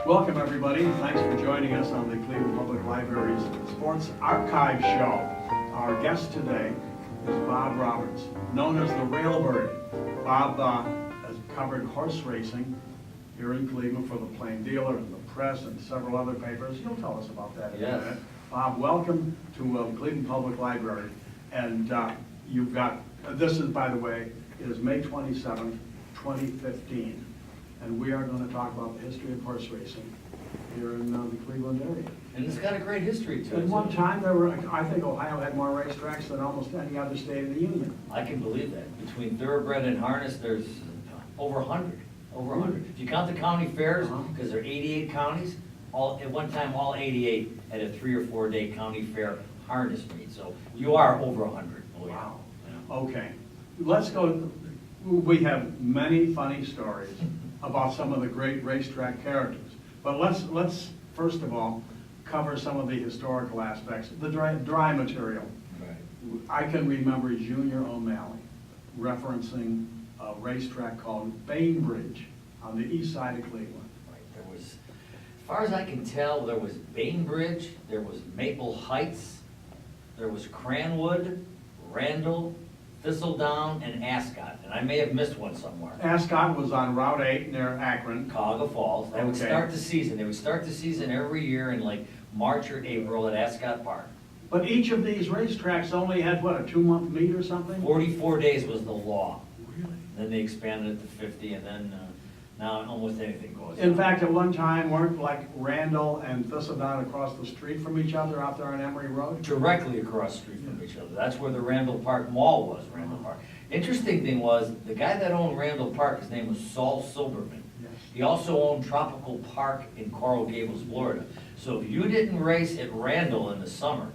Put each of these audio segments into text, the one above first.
Welcome, everybody. Thanks for joining us on the Cleveland Public Library's Sports Archive Show. Our guest today is Bob Roberts, known as the Railbird. Bob has covered horse racing here in Cleveland for the Plain Dealer and the Press and several other papers. You'll tell us about that in a minute. Bob, welcome to Cleveland Public Library. And you've got, this is, by the way, is May 27th, 2015. And we are going to talk about the history of horse racing here in the Cleveland area. And it's got a great history to it. At one time, there were, I think Ohio had more racetracks than almost any other state in the union. I can believe that. Between thoroughbred and harness, there's over 100. Over 100. If you count the county fairs, because there are 88 counties, at one time, all 88 had a 3 or 4 day county fair harness meet. So you are over 100. Oh, yeah. Wow. Yeah. Okay. Let's go. We have many funny stories about some of the great racetrack characters. But let's first of all cover some of the historical aspects. The dry material. Right. I can remember Junior O'Malley referencing a racetrack called Bainbridge on the east side of Cleveland. Right. There was, as far as I can tell, there was Bainbridge, there was Maple Heights, there was Cranwood, Randall, Thistledown, and Ascot, and I may have missed one somewhere. Ascot was on Route 8 near Akron. Cuyahoga Falls. They would Okay. start the season. They would start the season every year in like March or April at Ascot Park. But each of these racetracks only had, what, a 2-month meet or something? 44 days was the law. Really? Then they expanded it to 50, and then now almost anything goes. In fact, at one time, weren't like Randall and Thistledown across the street from each other out there on Emory Road? Directly across the street from each other. That's where the Randall Park Mall was, Randall Park. Interesting thing was, the guy that owned Randall Park, his name was Saul Silberman. Yes. He also owned Tropical Park in Coral Gables, Florida. So if you didn't race at Randall in the summer,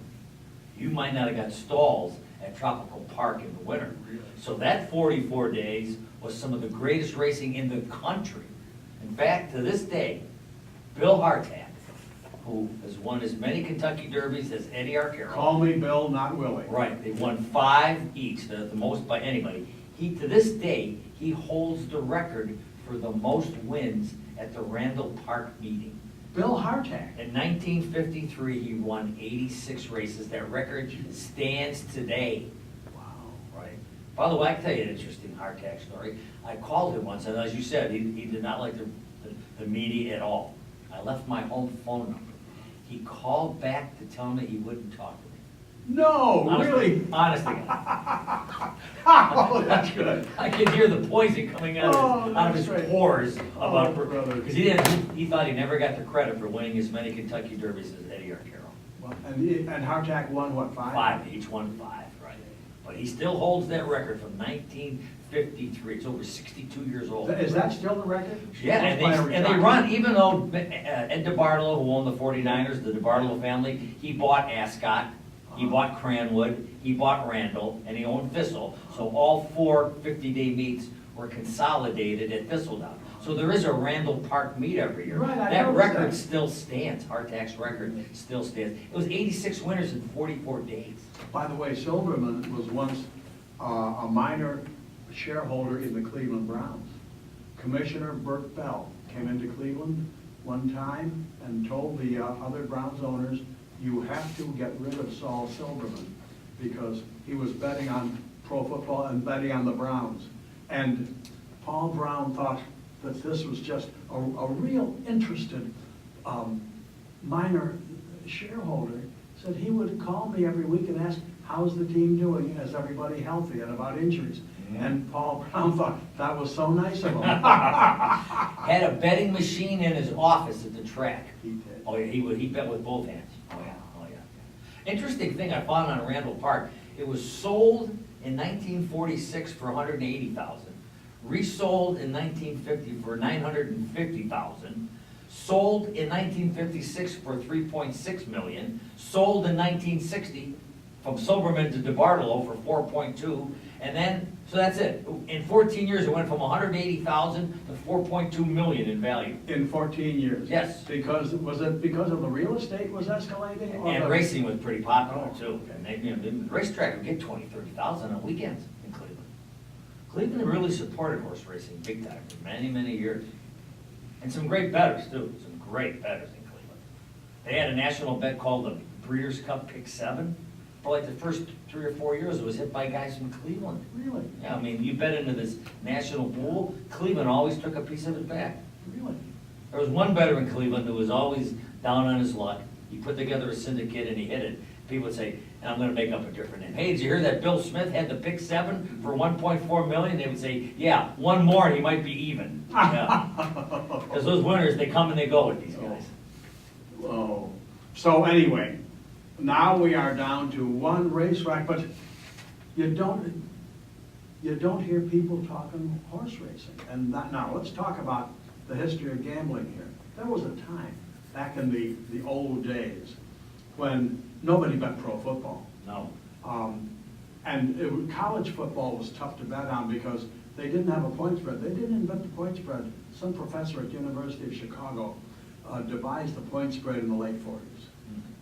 you might not have got stalls at Tropical Park in the winter. Really? So that 44 days was some of the greatest racing in the country. In fact, to this day, Bill Hartack, who has won as many Kentucky Derbies as Eddie Arcaro. Call me Bill, not Willie. Right, they've won 5 each, the most by anybody. To this day, he holds the record for the most wins at the Randall Park meeting. Bill Hartack. In 1953, he won 86 races. That record stands today. Wow. Right. By the way, I can tell you an interesting Hartack story. I called him once, and as you said, he did not like the media at all. I left my home phone number. He called back to tell me he wouldn't talk to me. No, really? Honest to God. Oh, that's good. I could hear the poison coming out of his that's right. pores Oh, about brother. because he thought he never got the credit for winning as many Kentucky Derbies as Eddie Arcaro. Well, and Hartack won, what, 5? 5, each won 5, right? But he still holds that record from 1953. It's over 62 years old. Is that still the record? Yeah, and they run, even though Ed DeBartolo, who owned the 49ers, the DeBartolo family, he bought Ascot, he bought Cranwood, he bought Randall, and he owned Thistle. So all 4 50-day meets were consolidated at Thistledown. So there is a Randall Park meet every year. Right, I that noticed record that. still stands. Hartack's record still stands. It was 86 winners in 44 days. By the way, Silverman was once a minor shareholder in the Cleveland Browns. Commissioner Burt Bell came into Cleveland one time and told the other Browns owners, you have to get rid of Saul Silverman because he was betting on pro football and betting on the Browns. And Paul Brown thought that this was just a real interested minor shareholder. Said he would call me every week and ask, how's the team doing? Is everybody healthy? And about injuries. And Paul Brown thought that was so nice of him. Had a betting machine in his office at the track. He did. Oh yeah, he bet with both hands. Oh yeah, oh yeah. Interesting thing I found on Randall Park. It was sold in 1946 for $180,000, resold in 1950 for $950,000, sold in 1956 for $3.6 million, sold in 1960 from Silberman to DeBartolo for $4.2, and then, so that's it. In 14 years, it went from $180,000 to $4.2 million in value. In 14 years? Yes. Was it because of the real estate was escalating? or And the- racing was pretty popular Oh, too. okay. And they, the racetrack would get 20, 30,000 on weekends in Cleveland. Cleveland really supported horse racing big time for many, many years. And some great bettors too, some great bettors in Cleveland. They had a national bet called the Breeders' Cup Pick 7. For like the first 3 or 4 years, it was hit by guys from Cleveland. Really? Yeah, I mean, you bet into this national pool, Cleveland always took a piece of it back. Really? There was one bettor in Cleveland who was always down on his luck. He put together a syndicate and he hit it. People would say, and I'm gonna make up a different name. Hey, did you hear that Bill Smith had the pick 7 for 1.4 million? They would say, yeah, one more and he might be even. Yeah. Because those winners, they come and they go with these guys. Oh, so anyway, now we are down to one racetrack, but you don't hear people talking horse racing. And now let's talk about the history of gambling here. There was a time back in the old days when nobody bet pro football. No. College football was tough to bet on because they didn't have a point spread. They didn't invent the point spread. Some professor at the University of Chicago devised the point spread in the late 40s.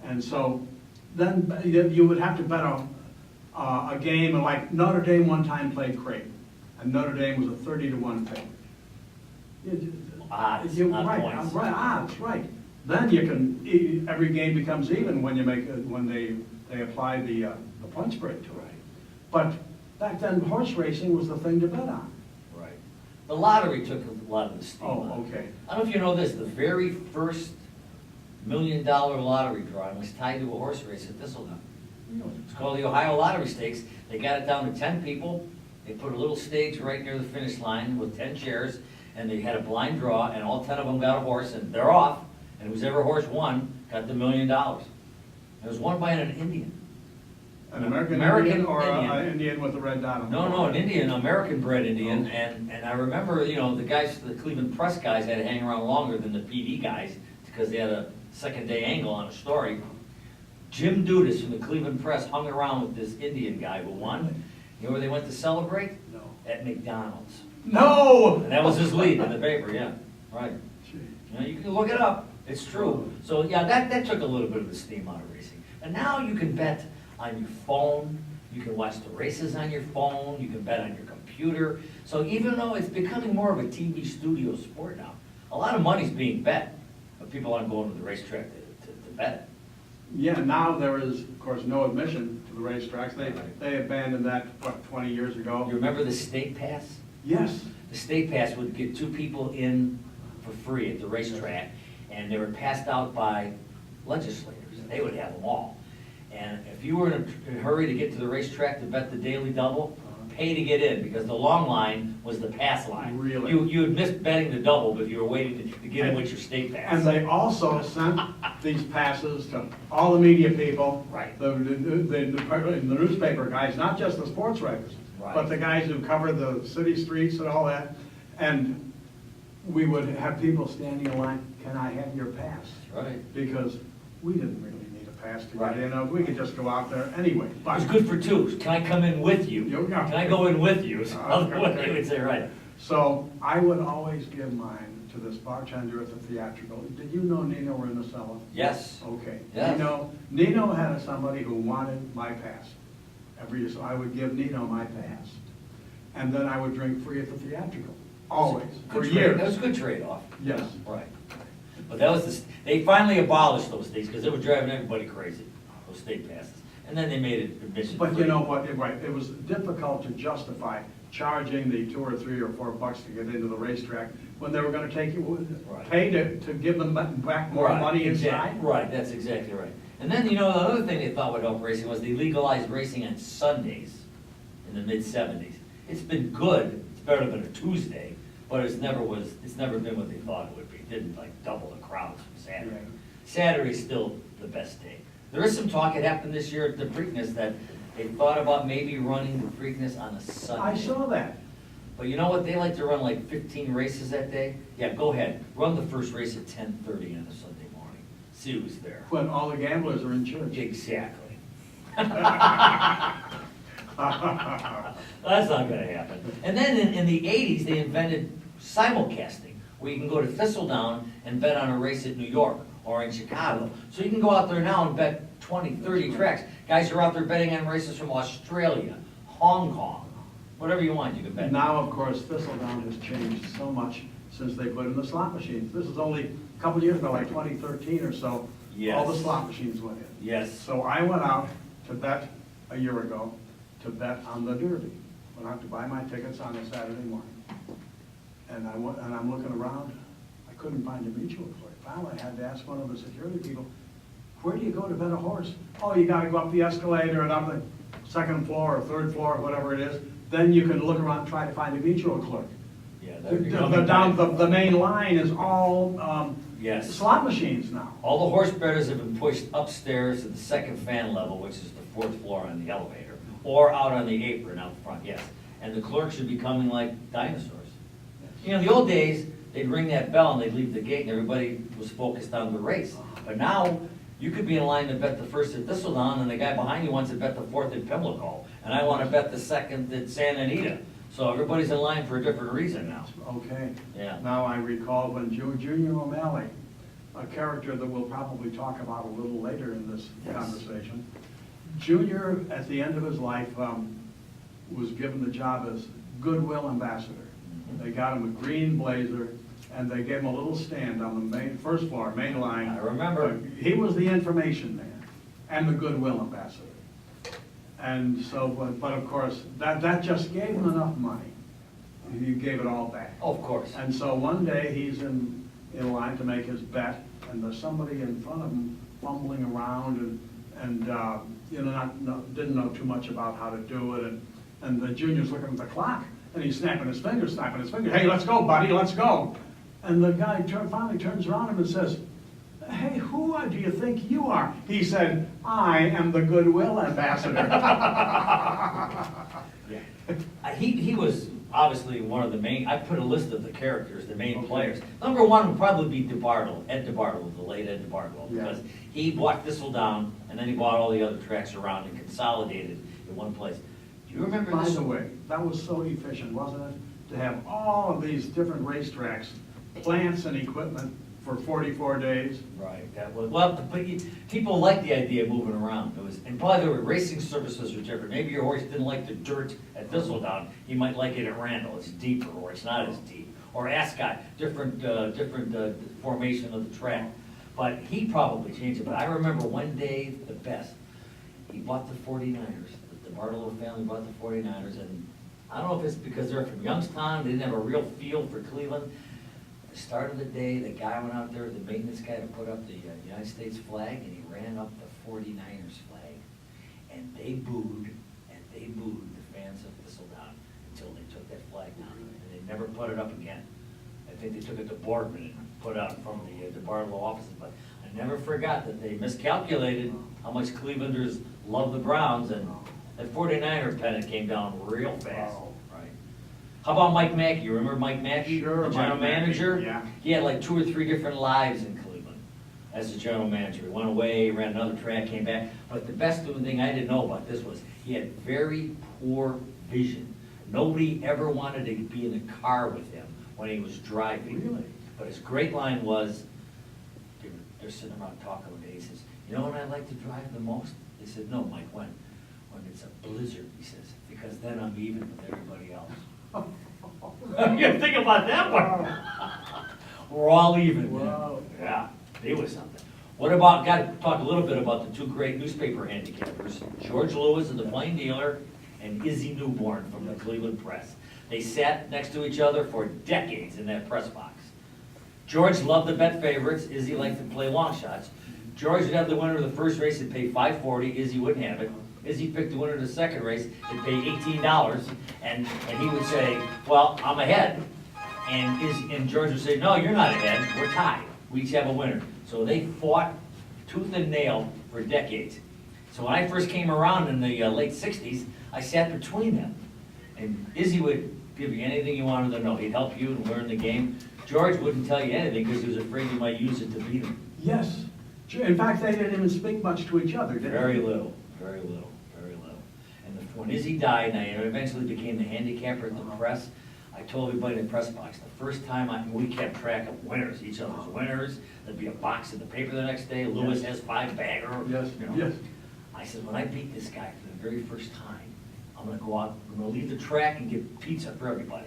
And so then you would have to bet a game, and like Notre Dame one time played Creighton, and Notre Dame was a 30-1 favorite. Odds, not points. Right, odds, right. Then you can, every game becomes even when you when they apply the point spread to it. Right. But back then, horse racing was the thing to bet on. Right. The lottery took a lot of the steam out. Oh, okay. I don't know if you know this, the very first $1 million lottery drawing was tied to a horse race at Thistledown. Really? It's called the Ohio Lottery Stakes. They got it down to 10 people. They put a little stage right near the finish line with 10 chairs, and they had a blind draw, and all 10 of them got a horse, and they're off. And whichever horse won got the $1 million. It was won by an Indian. An American American Indian or Indian. an Indian with a red dot on the No, an Indian, American-bred Indian, Oh. and I remember, the guys, the Cleveland Press guys had to hang around longer than the PD guys because they had a second-day angle on a story. Jim Dudas from the Cleveland Press hung around with this Indian guy who won. You know where they went to celebrate? No. At McDonald's. No! And that was his lead in the paper, yeah, right. Gee. You can look it up, it's true. So, yeah, that took a little bit of the steam out of racing. And now you can bet on your phone, you can watch the races on your phone, you can bet on your computer. So even though it's becoming more of a TV studio sport now, a lot of money's being bet, but people aren't going to the racetrack to bet it. Yeah, now there is, of course, no admission to the racetracks. They abandoned that, what, 20 years ago? You remember the state pass? Yes. The state pass would get 2 people in for free at the racetrack, and they were passed out by legislators. They would have them all. And if you were in a hurry to get to the racetrack to bet the daily double, pay to get in, because the long line was the pass line. Really? You would miss betting the double, but you were waiting to get in with your state pass. And they also sent these passes to all the media people. Right. The newspaper guys, not just the sports writers, Right. but the guys who cover the city streets and all that. And we would have people standing in line, can I have your pass? That's right. Because we didn't really need a pass to Right. get in. We could just go out there anyway. It But was good for 2. Can I come in with you? You- Can I go in with you? So Okay. they would say, right. So I would always give mine to this bartender at the theatrical. Did you know Nino Renasella? Yes. Okay. Yes. Nino had somebody who wanted my pass. Every year, so I would give Nino my pass. And then I would drink free at the theatrical, always, for Good years. That was a good trade-off. Yes. Right. But that was they finally abolished those things because they were driving everybody crazy, those state passes. And then they made it admission But free. you know what, right, it was difficult to justify charging the $2 or $3 or $4 to get into the racetrack when they were gonna take you, Right. pay to give them back more Right, money exactly. inside. Right, that's exactly right. And then, the other thing they thought would help racing was they legalized racing on Sundays in the mid-70s. It's been good, it's better than a Tuesday, but it's never been what they thought it would be. It didn't like double the crowds from Saturday. Yeah. Saturday's still the best day. There is some talk, it happened this year at the Preakness, that they thought about maybe running the Preakness on a Sunday. I saw that. But you know what, they like to run like 15 races that day. Yeah, go ahead, run the first race at 10:30 on a Sunday morning. See who's there. When all the gamblers are in church. Exactly. That's not gonna happen. And then in the 80s, they invented simulcasting, where you can go to Thistledown and bet on a race at New York or in Chicago. So you can go out there now and bet 20, 30 tracks. Guys are out there betting on races from Australia, Hong Kong, whatever you want, you can bet. Now, of course, Thistledown has changed so much since they put in the slot machines. This is only a couple of years ago, like 2013 or so. All the Yes. slot machines went in. Yes. So I went out to bet a year ago, to bet on the Derby. Went out to buy my tickets on a Saturday morning. And I'm looking around, I couldn't find a mutual clerk. Finally, I had to ask one of the security people, where do you go to bet a horse? Oh, you gotta go up the escalator and up the second floor or third floor, or whatever it is. Then you can look around and try to find a mutual clerk. Yeah, The main line is all Yes. slot machines now. All the horse bettors have been pushed upstairs to the second fan level, which is the fourth floor on the elevator, or out on the apron out front, yes. And the clerks are becoming like dinosaurs. You know, in the old days, they'd ring that bell and they'd leave the gate and everybody was focused on the race. But now, you could be in line to bet the first at Thistledown and the guy behind you wants to bet the fourth at Pimlico. And I want to bet the second at Santa Anita. So everybody's in line for a different reason now. Okay. Yeah. Now I recall when Junior O'Malley, a character that we'll probably talk about a little later in this Yes. conversation, Junior, at the end of his life, was given the job as Goodwill Ambassador. Mhm. They got him a green blazer, and they gave him a little stand on the first floor, main line. I remember. He was the information man and the Goodwill Ambassador. And so, but of course, that just gave him enough money. He gave it all back. Oh, of course. And so one day, he's in line to make his bet, and there's somebody in front of him fumbling around and you know, didn't know too much about how to do it, and the Junior's looking at the clock, and he's snapping his fingers, hey, let's go, buddy, let's go. And the guy finally turns around him and says, hey, who do you think you are? He said, I am the Goodwill Ambassador. Yeah. He was obviously one of the main, I put a list of the characters, the main players. Number one would probably be DeBartle, Ed DeBartle, the late Ed DeBartle, Yeah. because he bought Thistledown, and then he bought all the other tracks around and consolidated in one place. Do you remember By this? the way, that was so efficient, wasn't it? To have all of these different racetracks, plants and equipment for 44 days. Right, that was, well, but people liked the idea of moving around. It was, and probably the racing surfaces were different. Maybe your horse didn't like the dirt at Thistledown, he might like it at Randall, it's deeper, or it's not as deep. Or Ascot, different formation of the track. But he probably changed it, but I remember one day, the best, he bought the 49ers. The Barlow family bought the 49ers, and I don't know if it's because they're from Youngstown, they didn't have a real feel for Cleveland. The start of the day, the guy went out there, the maintenance guy, to put up the United States flag, and he ran up the 49ers flag. And they booed the fans of Thistledown until they took that flag down. And they never put it up again. I think they took it to Boardman and put it out from the Barlow offices. But I never forgot that they miscalculated how much Clevelanders love the Browns, and that 49er pennant came down real fast. Wow. Right. How about Mike Mackey? You remember Mike Mackey? Sure, The general Mike Mackey, manager? yeah. He had like 2 or 3 different lives in Cleveland as the general manager. He went away, ran another track, came back. But the best thing I didn't know about this was he had very poor vision. Nobody ever wanted to be in the car with him when he was driving. Really? But his great line was, they're sitting around talking one day, he says, you know when I like to drive the most? They said, no, Mike, when? When it's a blizzard, he says, because then I'm even with everybody else. You think about that one. We're all even. Wow. Yeah, it was something. What about, got to talk a little bit about the 2 great newspaper handicappers, George Lewis of the Plain Dealer and Izzy Newborn from the Cleveland Press. They sat next to each other for decades in that press box. George loved to bet favorites, Izzy liked to play long shots. George would have the winner of the first race and pay $5.40, Izzy wouldn't have it. Izzy picked the winner of the second race and paid $18, and he would say, well, I'm ahead. And George would say, no, you're not ahead, we're tied. We each have a winner. So they fought tooth and nail for decades. So when I first came around in the late 60s, I sat between them. And Izzy would give you anything you wanted to know. He'd help you and learn the game. George wouldn't tell you anything because he was afraid you might use it to beat him. Yes. In fact, they didn't even speak much to each other, did they? Very little, very little, very little. And when Izzy died, and I eventually became the handicapper at the press, I told everybody in the press box, the first time we kept track of winners, each other's winners. There'd be a box in the paper the next day. Lewis has 5-bagger. Yes, you know. yes. I said, when I beat this guy for the very first time, I'm gonna go out, I'm gonna leave the track and get pizza for everybody.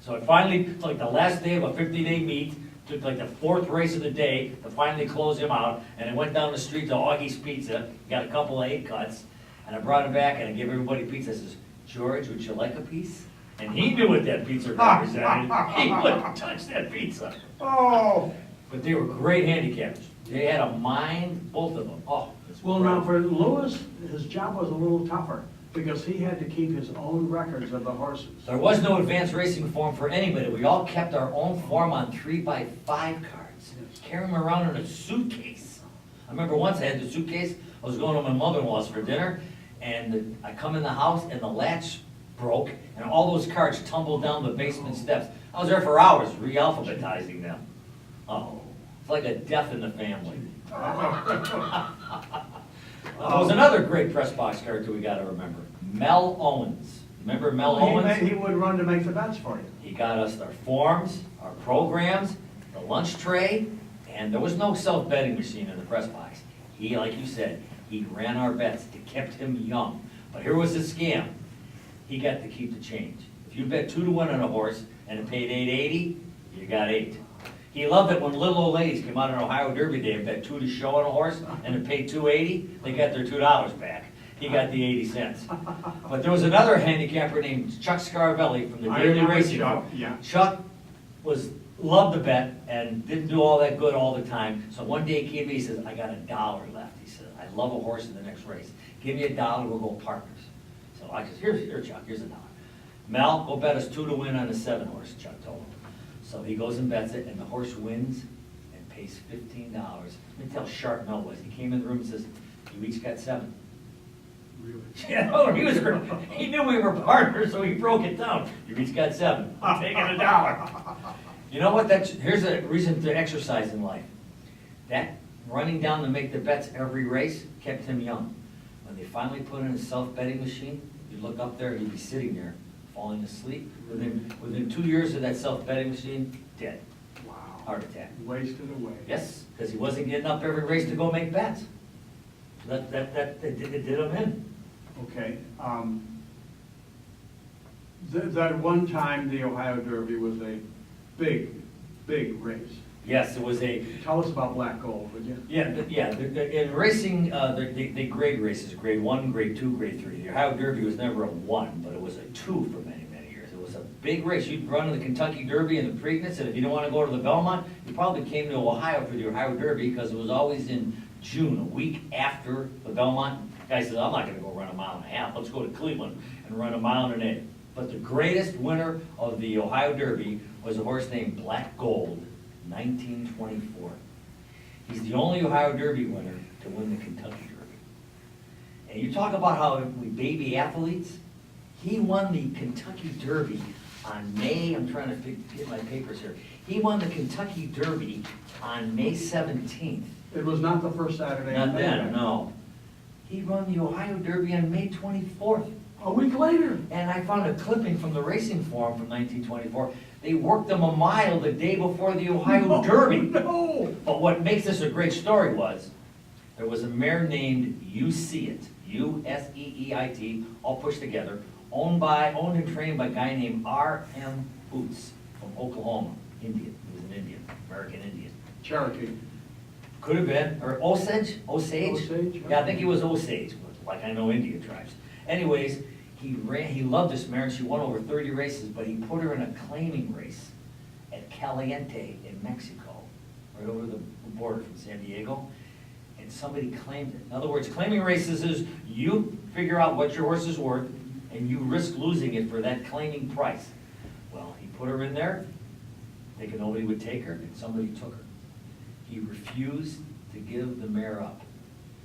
So it finally, it's like the last day of a 50-day meet, took like the fourth race of the day to finally close him out, and I went down the street to Augie's Pizza, got a couple of 8 cuts, and I brought him back and I gave everybody pizza. I says, George, would you like a piece? And he knew what that pizza represented. He wouldn't touch that pizza. Oh, But they were great handicappers. They had a mind, both of them. Oh, it's well, now incredible. for Lewis, his job was a little tougher because he had to keep his own records of the horses. There was no advanced racing form for anybody. We all kept our own form on 3x5 cards. Yes. Carry them around in a suitcase. I remember once I had the suitcase, I was going to my mother-in-law's for dinner, and I come in the house and the latch broke, and all those cards tumbled down the basement steps. I was there for hours re-alphabetizing them. Oh, it's like a death in the family. There was another great press box character we gotta remember. Mel Owens. Remember Mel Owens? He would run to make the bets for you. He got us our forms, our programs, the lunch tray, and there was no self-betting machine in the press box. He, like you said, he ran our bets. It kept him young. But here was the scam. He got to keep the change. If you bet 2 to 1 on a horse and it paid $8.80, you got 8. He loved it when little old ladies came out on Ohio Derby Day and bet 2 to show on a horse and it paid $2.80, they got their $2 back. He got the 80 cents. But there was another handicapper named Chuck Scarvelli from the I Daily remember Racing. Chuck, Club. yeah. Chuck loved the bet and didn't do all that good all the time. So one day he came to me, he says, I got $1 left. He said, I love a horse in the next race. Give me $1, we'll go partners. So I said, here, Chuck, here's $1. Mel, go bet us 2 to win on a 7 horse, Chuck told him. So he goes and bets it, and the horse wins and pays $15. Let me tell how sharp Mel was. He came in the room and says, you each got 7. Really? Yeah, oh, he knew we were partners, so he broke it down. You each got 7. I'm taking $1. You know what? Here's a reason to exercise in life. That running down to make the bets every race kept him young. When they finally put in a self-betting machine, you'd look up there, he'd be sitting there, falling asleep. Within 2 years of that self-betting machine, dead. Wow. Heart attack. Wasted away. Yes, because he wasn't getting up every race to go make bets. So it did him in. Okay. That one time, the Ohio Derby was a big, big race. Yes, it was a, Tell us about Black Gold, would you? in racing, they grade races, grade 1, grade 2, grade 3. The Ohio Derby was never a 1, but it was a 2 for many, many years. It was a big race. You'd run in the Kentucky Derby and the Preakness, and if you didn't want to go to the Belmont, you probably came to Ohio for the Ohio Derby because it was always in June, a week after the Belmont. The guy says, I'm not going to go run a mile and a half. Let's go to Cleveland and run a mile and an 8. But the greatest winner of the Ohio Derby was a horse named Black Gold, 1924. He's the only Ohio Derby winner to win the Kentucky Derby. And you talk about how we baby athletes. He won the Kentucky Derby on May, I'm trying to get my papers here. He won the Kentucky Derby on May 17th. It was not the first Saturday. Not in May, then, no. He won the Ohio Derby on May 24th. A week later. And I found a clipping from the Racing Forum from 1924. They worked them a mile the day before the Ohio Derby. No. But what makes this a great story was, there was a mare named You See It, U-S-E-E-I-T, all pushed together, owned and trained by a guy named R.M. Boots from Oklahoma, Indian. He was an Indian, American Indian. Cherokee. Could have been, or Osage? Osage, Yeah, I think he was Osage, like I know Indian tribes. Anyways, he loved this mare, and she won over 30 races, but he put her in a claiming race at Caliente in Mexico, right over the border from San Diego, and somebody claimed it. In other words, claiming races is you figure out what your horse is worth, and you risk losing it for that claiming price. Well, he put her in there, thinking nobody would take her, and somebody took her. He refused to give the mare up.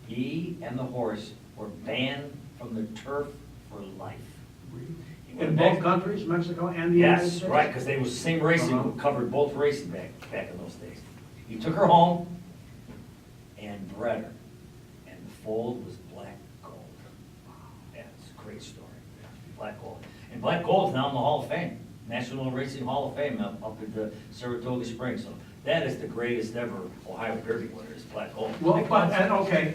He and the horse were banned from the turf for life. He went In back- both countries, Mexico and the United Yes, States? right, because they was the same racing, Uh-huh. covered both races back in those days. He took her home and bred her, and the foal was Black Gold. Yeah, it's a great story, Black Gold. And Black Gold's now in the Hall of Fame, National Racing Hall of Fame up at the Saratoga Springs. So that is the greatest ever Ohio Derby winner, is Black Gold. Well, okay,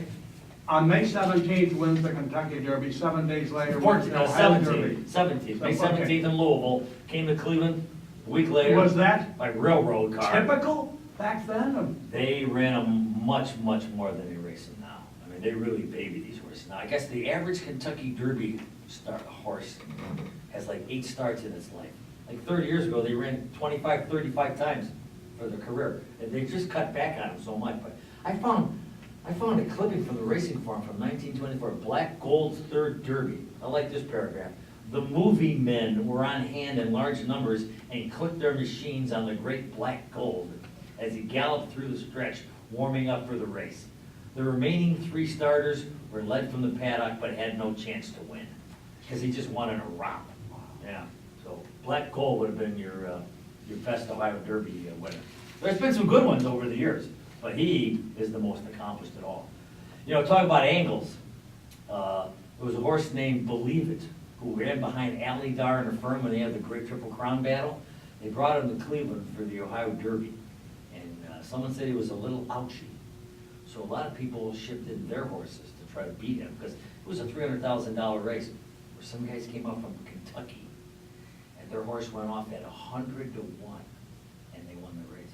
On May 17th wins the Kentucky Derby, 7 days later wins the Ohio Derby. 17th, May Okay. 17th in Louisville, came to Cleveland a week later. Was that By railroad car. typical back then? They ran them much, much more than they race them now. I mean, they really baby these horses. Now, I guess the average Kentucky Derby horse has like 8 starts in its life. Like 30 years ago, they ran 25, 35 times for their career. And they just cut back on them so much. But I found a clipping from the Racing Forum from 1924, Black Gold's third Derby. I like this paragraph. The movie men were on hand in large numbers and clicked their machines on the great Black Gold as he galloped through the stretch, warming up for the race. The remaining 3 starters were led from the paddock but had no chance to win because he just won in a romp. Yeah, so Black Gold would have been your best Ohio Derby winner. There's been some good ones over the years, but he is the most accomplished at all. You know, talk about angles. There was a horse named Believe It, who ran behind Allie Dar and her firm when they had the Great Triple Crown battle. They brought him to Cleveland for the Ohio Derby, and someone said he was a little ouchy. So a lot of people shipped in their horses to try to beat him, because it was a $300,000 race, where some guys came up from Kentucky, and their horse went off at 100 to 1, and they won the race.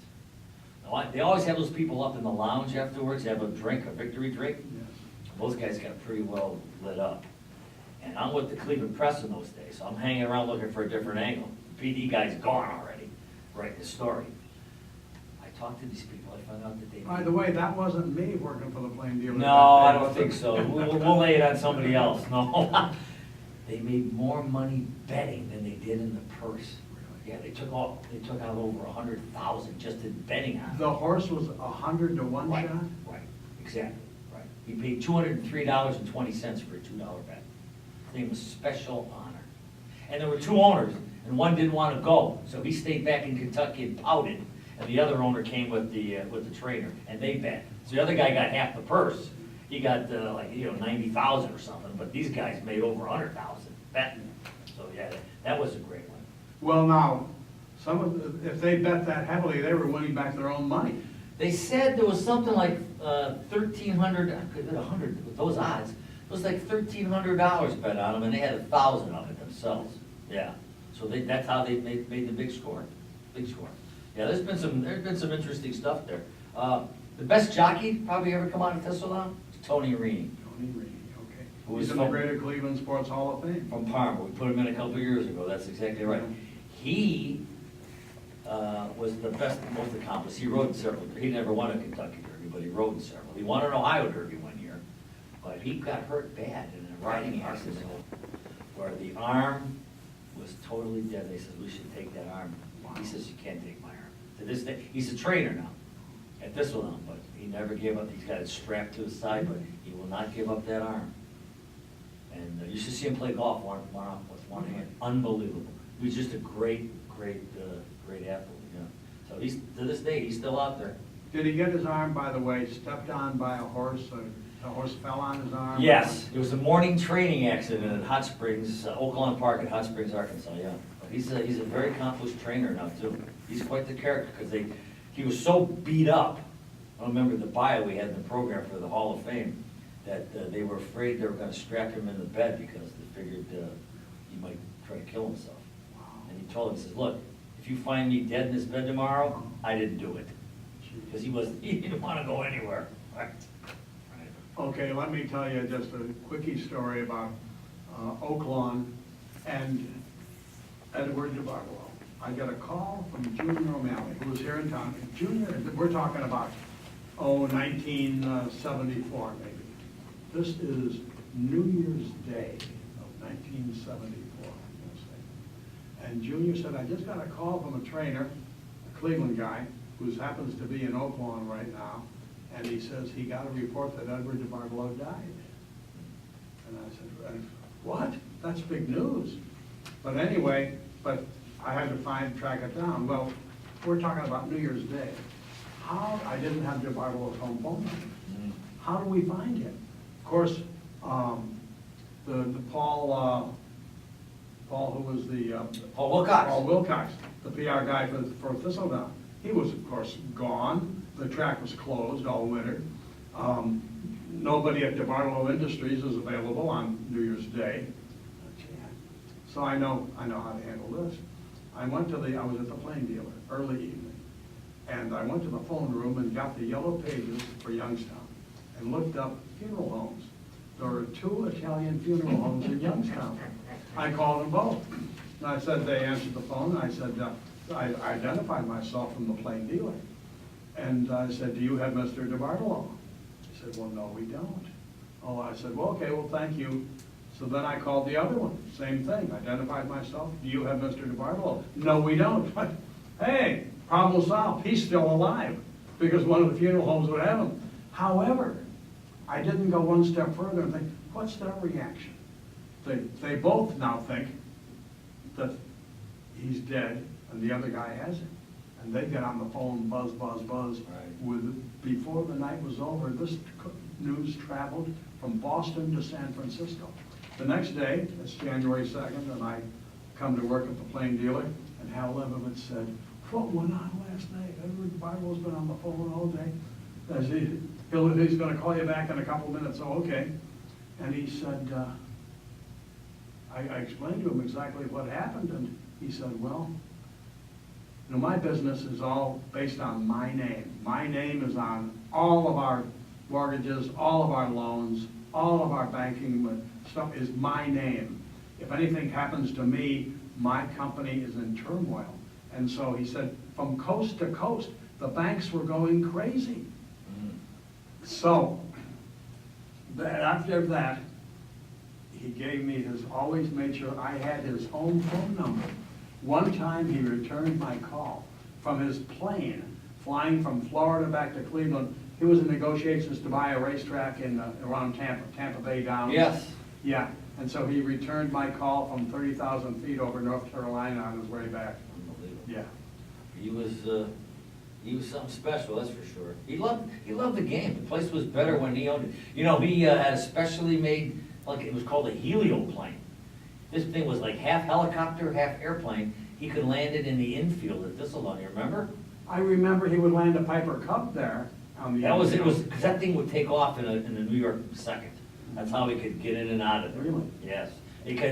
Now, they always have those people up in the lounge afterwards, have a drink, a victory drink. Yes. Those guys got pretty well lit up. And I'm with the Cleveland Press in those days, so I'm hanging around looking for a different angle. The PD guy's gone already, writing the story. I talked to these people, I found out that they... By the way, that wasn't me working for the Plain Dealer. No, I don't think so. We'll lay it on somebody else, no. They made more money betting than they did in the purse. Yeah, they took out over 100,000 just in betting on it. The horse was 100 to 1 Right, shot? right, exactly, right. He paid $203.20 for a $2 bet. His name was Special Honor. And there were 2 owners, and one didn't want to go, so he stayed back in Kentucky and pouted. And the other owner came with the trainer, and they bet. So the other guy got half the purse. He got 90,000 or something, but these guys made over 100,000 betting. So yeah, that was a great one. Well, now, if they bet that heavily, they were winning back their own money. They said there was something like 1,300, I could have 100 with those odds. It was like $1,300 bet on them, and they had 1,000 of it themselves. Yeah, so that's how they made the big score. Big score. Yeah, there's been some interesting stuff there. The best jockey probably ever come out of Thistledown? Tony Rini. Tony Reed, okay. Who was He's in the from- Greater Cleveland Sports Hall of Fame. From Parma. We put him in a couple of years ago. That's exactly right. He was the best, most accomplished. He rode in several. He never won a Kentucky Derby, but he rode in several. He won an Ohio Derby one year, but he got hurt bad in a riding accident where the arm was totally dead. They said, we should take that arm. He says, you can't take my arm. To this day, he's a trainer now at Thistledown, but he never gave up. He's got it strapped to his side, but he will not give up that arm. And you should see him play golf with one hand. Unbelievable. He was just a great athlete. Yeah. So he's, to this day, he's still out there. Did he get his arm, by the way, stepped on by a horse? A horse fell on his arm? Yes, it was a morning training accident in Hot Springs, Oaklawn Park in Hot Springs, Arkansas, yeah. But he's a very accomplished trainer now, too. He's quite the character, because he was so beat up. I remember the bio we had in the program for the Hall of Fame, that they were afraid they were gonna strap him in the bed because they figured he might try to kill himself. And he told him, he says, look, if you find me dead in this bed tomorrow, I didn't do it. Because he didn't want to go anywhere. Right. Okay, let me tell you just a quickie story about Oaklawn and Edward DeBartolo. I got a call from Junior O'Malley, who was here in town. Junior, we're talking about, 1974 maybe. This is New Year's Day of 1974, I'm gonna say. And Junior said, I just got a call from a trainer, a Cleveland guy, who happens to be in Oaklawn right now, and he says he got a report that Edward DeBartolo died. And I said, what? That's big news. But anyway, I had to track it down. Well, we're talking about New Year's Day. I didn't have DeBartolo's home phone number. How do we find him? Of course, the Paul, who was the... Paul Wilcox. Paul Wilcox, the PR guy for Thistledown. He was, of course, gone. The track was closed all winter. nobody at DeBartolo Industries is available on New Year's Day. So I know how to handle this. I was at the plane dealer, early evening, and I went to the phone room and got the yellow pages for Youngstown and looked up funeral homes. There were 2 Italian funeral homes in Youngstown. I called them both. And I said, they answered the phone, and I said, I identified myself from the plane dealer. And I said, do you have Mr. DeBartolo? He said, well, no, we don't. Oh, I said, well, okay, well, thank you. So then I called the other one, same thing, identified myself. Do you have Mr. DeBartolo? No, we don't. Hey, problem solved, he's still alive, because one of the funeral homes would have him. However, I didn't go one step further and think, what's their reaction? They both now think that he's dead and the other guy has him. And they get on the phone, buzz, buzz, buzz. Right. Before the night was over, this news traveled from Boston to San Francisco. The next day, it's January 2nd, and I come to work at the plane dealer, and Hal Leibovitz said, what went on last night? Edward Bartolo's been on the phone all day. He's going to call you back in a couple minutes. Oh, okay. And he said, I explained to him exactly what happened, and he said, well, you know, my business is all based on my name. My name is on all of our mortgages, all of our loans, all of our banking stuff is my name. If anything happens to me, my company is in turmoil. And so he said, from coast to coast, the banks were going crazy. So, after that, he gave me always made sure I had his home phone number. One time he returned my call from his plane, flying from Florida back to Cleveland. He was in negotiations to buy a racetrack around Tampa Bay Downs. Yes. Yeah, and so he returned my call from 30,000 feet over North Carolina on his way back. Unbelievable. Yeah. He was something special, that's for sure. He loved the game. The place was better when he owned it. You know, he had a specially made, like it was called a helioplane. This thing was like half helicopter, half airplane. He could land it in the infield at Thistledown, you remember? I remember he would land a Piper Cub there on the It was, because that thing would take off in the New York second. That's how he could get in and out of there. Really? Yes.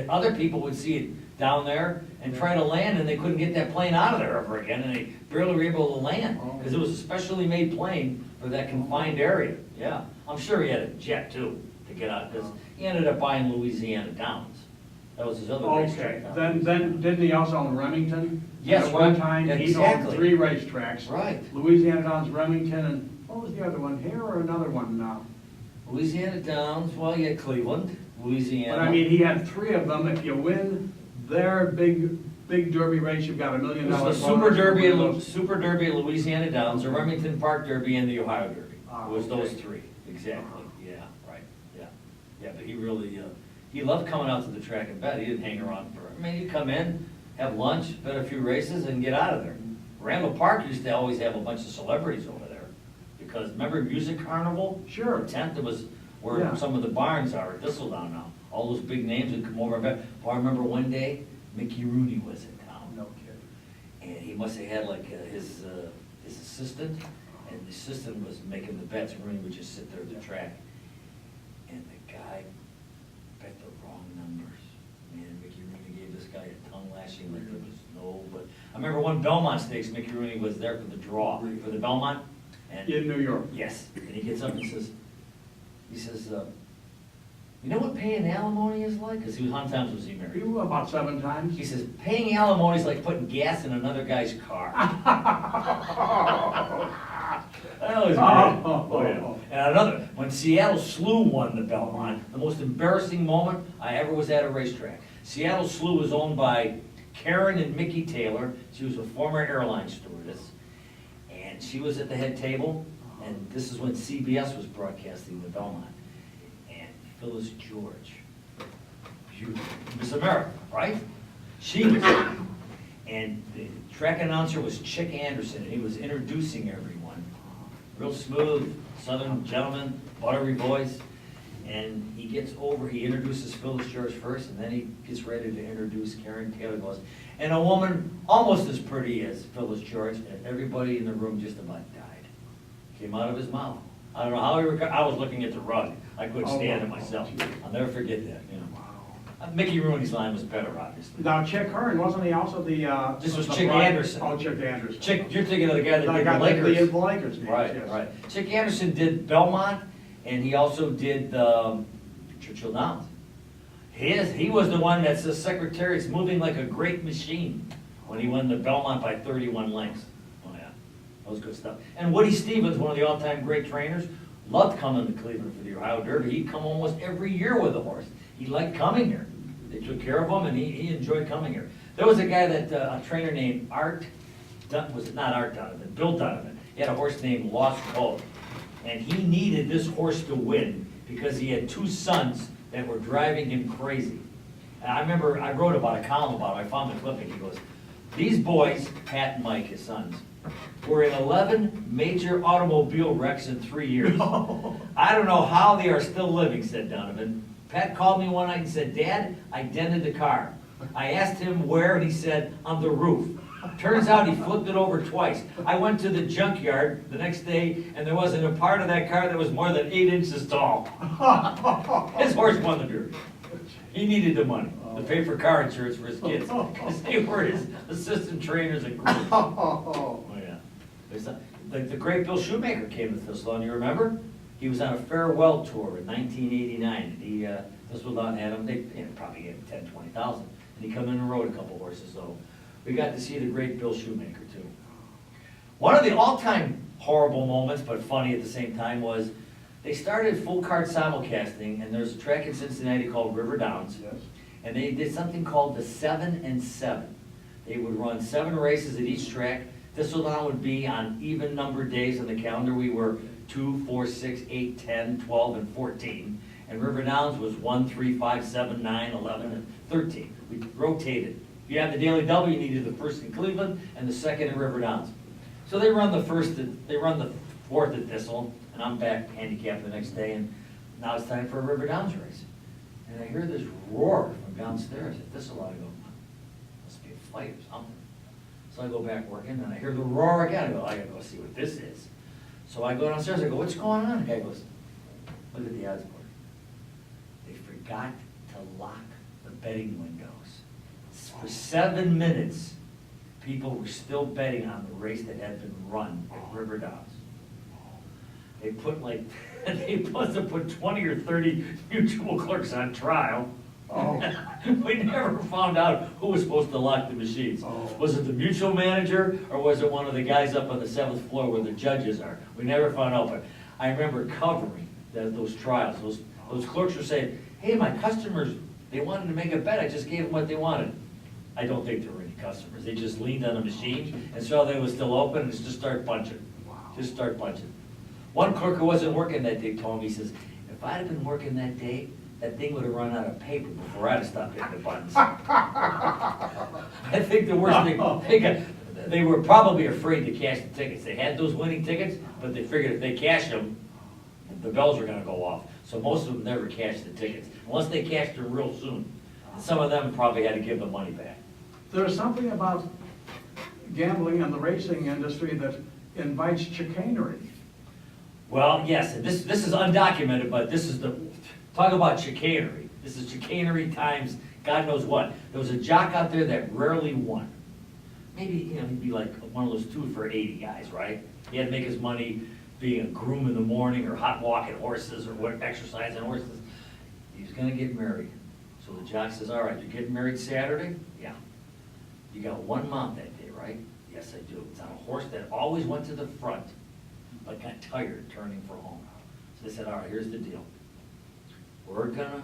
Other people would see it down there and try to land, and they couldn't get that plane out of there ever again, and they barely were able to land, because it was a specially made plane for that confined area. Yeah. I'm sure he had a jet, too, to get out, because he ended up buying Louisiana Downs. That was his other racetrack. Okay, then didn't he also own Remington? Yes, At one time, he owned exactly. 3 racetracks. Right. Louisiana Downs, Remington, and what was the other one, here or another one now? Louisiana Downs, well, you had Cleveland, Louisiana. But I mean, he had 3 of them. If you win their big derby race, you've got $1 million. It was the Super Derby at Louisiana Downs, the Remington Park Derby, and the Ohio Derby. It was those 3, exactly. Yeah, right, yeah. Yeah, but he really, he loved coming out to the track and bet. He didn't hang around I mean, you come in, have lunch, bet a few races, and get out of there. Randall Park used to always have a bunch of celebrities over there. Because remember Music Carnival? Sure. The tent that was where some of the barns are at Thistledown now. All those big names would come over and bet. Well, I remember one day, Mickey Rooney was in town. No kidding. And he must have had like his assistant, and the assistant was making the bets, and Rooney would just sit there at the track. And the guy bet the wrong numbers. Man, Mickey Rooney gave this guy a tongue lashing like there was no, but I remember one Belmont Stakes, Mickey Rooney was there for the draw, for the Belmont. And In New York. yes, and he gets up and says, you know what paying alimony is like? Because he was, how many times was he married? You about 7 times. He says, paying alimony is like putting gas in another guy's car. That was great. Oh, yeah. And another, when Seattle Slew won the Belmont, the most embarrassing moment I ever was at a racetrack. Seattle Slew was owned by Karen and Mickey Taylor. She was a former airline stewardess. And she was at the head table, and this is when CBS was broadcasting the Belmont. And Phyllis George, beautiful, Miss America, right? She was, and the track announcer was Chick Anderson, and he was introducing everyone. Real smooth, southern gentleman, buttery voice. And he gets over, he introduces Phyllis George first, and then he gets ready to introduce Karen Taylor. Goes, and a woman almost as pretty as Phyllis George, and everybody in the room just about died. Came out of his mouth. I don't know how I was looking at the rug. I couldn't stand it myself. gee. I'll never forget that, you know. Wow. Mickey Rooney's line was better, obviously. Now, Chick Hearn, wasn't he also the? This was the Chick bride- Anderson. Oh, Chick Anderson. Chick, you're thinking of the guy that The did guy the that Lakers. did the Lakers games, Right, yes. right. Chick Anderson did Belmont, and he also did Churchill Downs. He was the one that says secretary is moving like a great machine when he won the Belmont by 31 lengths. Oh yeah, that was good stuff. And Woody Stevens, one of the all-time great trainers, loved coming to Cleveland for the Ohio Derby. He'd come almost every year with a horse. He liked coming here. They took care of him, and he enjoyed coming here. There was a guy that, a trainer named was it not Art Donovan, Bill Donovan. He had a horse named Lost Code. And he needed this horse to win because he had two sons that were driving him crazy. And I remember, I wrote about a column about it, I found the clipping, he goes, these boys, Pat and Mike, his sons, were in 11 major automobile wrecks in 3 years. I don't know how they are still living, said Donovan. Pat called me one night and said, Dad, I dented the car. I asked him where, and he said, on the roof. Turns out he flipped it over twice. I went to the junkyard the next day, and there wasn't a part of that car that was more than 8 inches tall. His horse won the Derby. He needed the money to pay for car insurance for his kids, because they were his assistant trainers and grooms. Oh, yeah. The great Bill Shoemaker came to Thistledown, you remember? He was on a farewell tour in 1989. He, Thistledown had him, they probably gave him 10, 20,000. And he come in and rode a couple horses, so we got to see the great Bill Shoemaker too. One of the all-time horrible moments, but funny at the same time, was they started full card simulcasting, and there's a track in Cincinnati called River Downs, Yes. and they did something called the 7 and 7. They would run 7 races at each track. Thistledown would be on even numbered days on the calendar. We were 2, 4, 6, 8, 10, 12, and 14. And River Downs was 1, 3, 5, 7, 9, 11, and 13. We rotated. If you had the Daily W, you needed the first in Cleveland and the second in River Downs. So they run the fourth at Thistle, and I'm back handicapped the next day, and now it's time for a River Downs race. And I hear this roar from downstairs at Thistle. I go, must be a fight or something. So I go back working, and I hear the roar again. I go, I gotta go see what this is. So I go downstairs, I go, what's going on? The guy goes, look at the odds board. They forgot to lock the betting windows. For 7 minutes, people were still betting on the race that had been run at River Downs. They put they must have put 20 or 30 mutual clerks on trial. Oh. We never found out who was supposed to lock the machines. Oh. Was it the mutual manager, or was it one of the guys up on the 7th floor where the judges are? We never found out, but I remember covering those trials. Those clerks were saying, hey, my customers, they wanted to make a bet, I just gave them what they wanted. I don't think there were any customers. They just leaned on the machine and saw they was still open and just start punching. Just start punching. One clerk who wasn't working that day told me, he says, if I'd have been working that day, that thing would have run out of paper before I'd have stopped hitting the buttons. I think the worst thing, they were probably afraid to cash the tickets. They had those winning tickets, but they figured if they cashed them, the bells were gonna go off. So most of them never cashed the tickets, unless they cashed them real soon. And some of them probably had to give the money back. There's something about gambling in the racing industry that invites chicanery. Well, yes, and this is undocumented, but this is talk about chicanery. This is chicanery times God knows what. There was a jock out there that rarely won. Maybe, he'd be like one of those 2 for 80 guys, right? He had to make his money being a groom in the morning, or hot walking horses, or exercising horses. He was gonna get married. So the jock says, all right, you're getting married Saturday? Yeah. You got 1 mount that day, right? Yes, I do. It's on a horse that always went to the front, but got tired turning for home. So they said, all right, here's the deal. We're gonna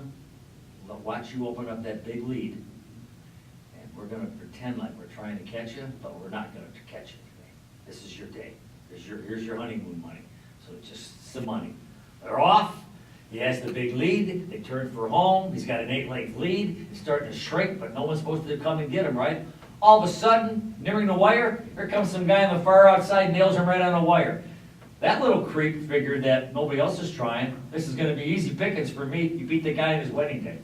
watch you open up that big lead, and we're gonna pretend like we're trying to catch you, but we're not gonna catch you today. This is your day. Here's your honeymoon money. So it's just some money. They're off. He has the big lead. They turn for home. He's got an 8-length lead. It's starting to shrink, but no one's supposed to come and get him, right? All of a sudden, nearing the wire, here comes some guy on the far outside, nails him right on the wire. That little creep figured that nobody else is trying. This is gonna be easy pickings for me. He beat the guy on his wedding day.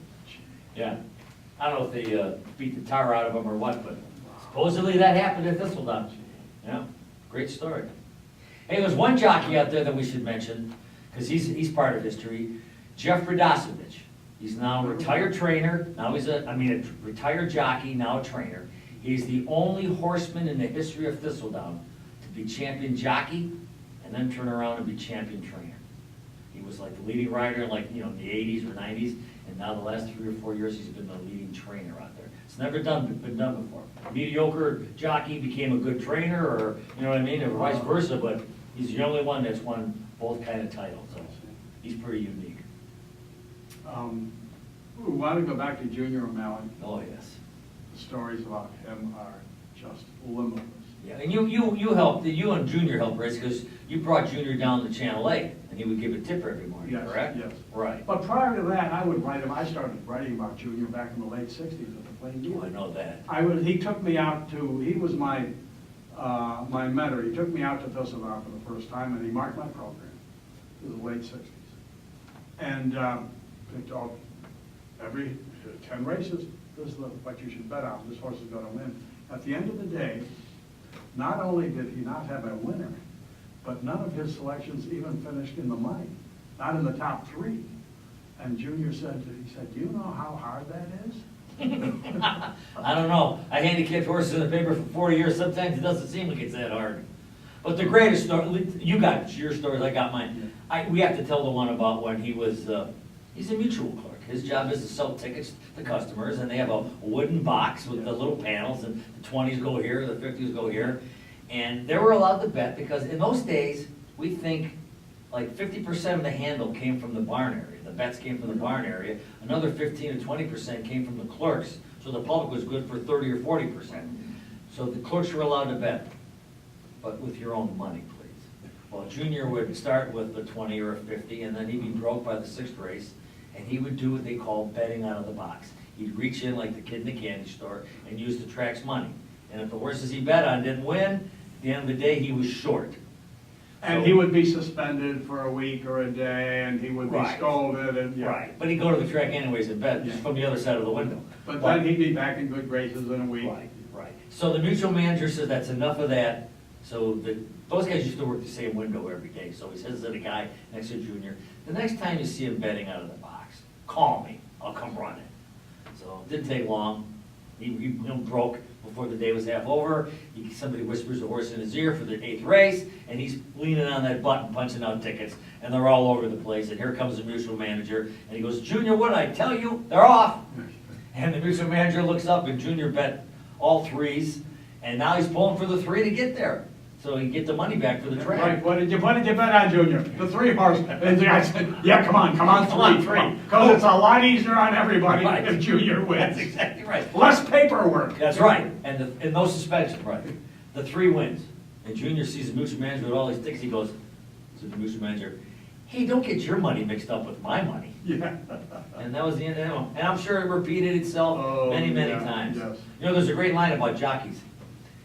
Yeah. I don't know if they beat the tar out of him or what, but supposedly that happened at Thistledown. Yeah, great story. Hey, there's one jockey out there that we should mention. because he's part of history. Jeff Radosevich, he's now a retired trainer, now he's a retired jockey, now a trainer. He's the only horseman in the history of Thistledown to be champion jockey and then turn around and be champion trainer. He was like the leading rider in in the 80s or 90s, and now the last 3 or 4 years he's been the leading trainer out there. It's never been done before. Mediocre jockey became a good trainer, or you know what I mean, or vice versa, but he's the only one that's won both kind of titles, so he's pretty unique. We want to go back to Junior O'Malley. Oh, yes. The stories about him are just limitless. Yeah, and you helped, you and Junior helped raise, because you brought Junior down to Channel 8, and he would give a tip every morning, Yes, correct? yes. Right. But prior to that, I would write him, I started writing about Junior back in the late 60s at the Plain Oh, I Dealer. know that. He took me out to, he was my mentor. He took me out to Thistledown for the first time, and he marked my program. It was the late 60s. And picked out every 10 races, this is what you should bet on, this horse is going to win. At the end of the day, not only did he not have a winner, but none of his selections even finished in the money, not in the top 3. And Junior said, do you know how hard that is? I don't know. I handicapped horses in the paper for 40 years. Sometimes it doesn't seem like it's that hard. But the greatest story, you got your stories, I got mine. We have to tell the one about when he was, he's a mutual clerk. His job is to sell tickets to customers, and they have a wooden box with the little panels, and the 20s go here, the 50s go here. And they were allowed to bet, because in those days, we think like 50% of the handle came from the barn area. The bets came from the barn area. Another 15 to 20% came from the clerks. So the public was good for 30 or 40%. So the clerks were allowed to bet, but with your own money, please. Well, Junior would start with a 20 or a 50, and then he'd be broke by the 6th race, and he would do what they call betting out of the box. He'd reach in like the kid in the candy store and use the track's money. And if the horses he bet on didn't win, at the end of the day, he was short. And he would be suspended for a week or a day, and he would be Right. scolded, and, yeah. Right, but he'd go to the track anyways and bet just from the other side of the window. But then he'd be back in good graces in a week. Right, right. So the mutual manager says that's enough of that. So those guys used to work the same window every day. So he says to the guy next to Junior, the next time you see him betting out of the box, call me, I'll come run it. So it didn't take long. He broke before the day was half over. Somebody whispers a horse in his ear for the 8th race, and he's leaning on that button, punching out tickets, and they're all over the place. And here comes the mutual manager, and he goes, Junior, what did I tell you? They're off. And the mutual manager looks up, and Junior bet all 3s, and now he's pulling for the 3 to get there, so he can get the money back for the track. Right, what did you bet on, Junior? The 3 horse. And the guy said, yeah, come on, 3. Because it's a lot easier on everybody Right. if Junior wins. That's exactly right. Less paperwork. That's right, and no suspension, right. The 3 wins, and Junior sees the mutual manager with all these tickets, he goes to the mutual manager, hey, don't get your money mixed up with my money. Yeah. And that was the end of it. And I'm sure it repeated itself many yeah, times. yes. You know, there's a great line about jockeys,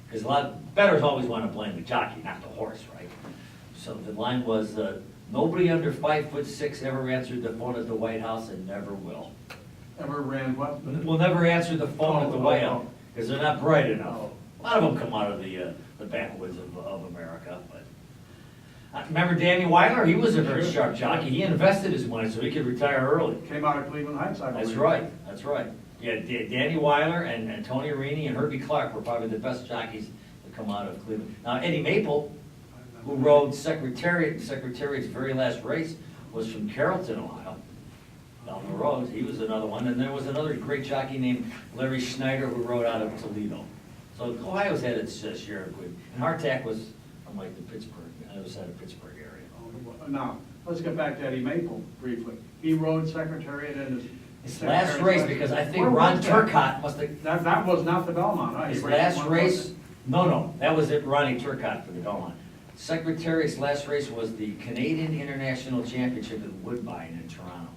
because a lot of bettors always want to blame the jockey, not the horse, right? So the line was, nobody under 5'6" ever answered the phone at the White House and never will. Ever ran what? Will never answer the phone at the White House, oh. because they're not bright enough. Oh. A lot of them come out of the backwoods of America, but. Remember Danny Weiler? He was a very sharp jockey. He invested his money so he could retire early. Came out of Cleveland Heights, I believe. That's right, that's right. Yeah, Danny Weiler and Tony Arini and Herbie Clark were probably the best jockeys that come out of Cleveland. Now, Eddie Maple, who rode Secretariat's very last race, was from Carrollton, Ohio, down the road. He was another one. And there was another great jockey named Larry Schneider who rode out of Toledo. So Ohio's had its share of good. And Hardtack was from like the Pittsburgh, the other side of Pittsburgh area. Now, let's get back to Eddie Maple briefly. He rode Secretariat in His last race, because I think Where Ron was that? Turcotte must have, That was not the Belmont, huh? He his raced last one race, of no, that was it, Ronnie Turcotte for the Belmont. Secretariat's last race was the Canadian International Championship in Woodbine in Toronto.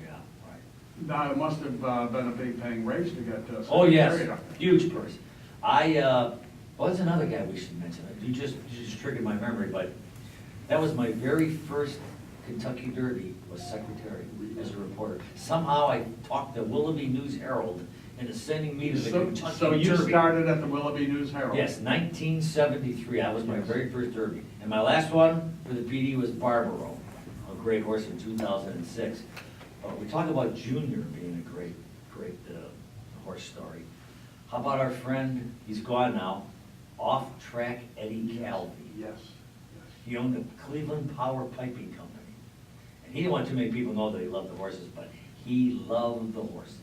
Yeah, right. those. Now, it must have been a big paying race to get to Oh, yes, Secretariat. huge purse. What's another guy we should mention? You just triggered my memory, but that was my very first Kentucky Derby, was Secretariat as a reporter. Somehow I talked the Willoughby News Herald into sending me to the Kentucky So you Derby. started at the Willoughby News Herald? Yes, 1973, that was my very first Derby. And my last one for the PD was Barbaro, great horse in 2006. We talk about Junior being a great horse story. How about our friend, he's gone now, off-track Eddie Calvi? Yes. He owned the Cleveland Power Piping Company. And he didn't want too many people to know that he loved the horses, but he loved the horses.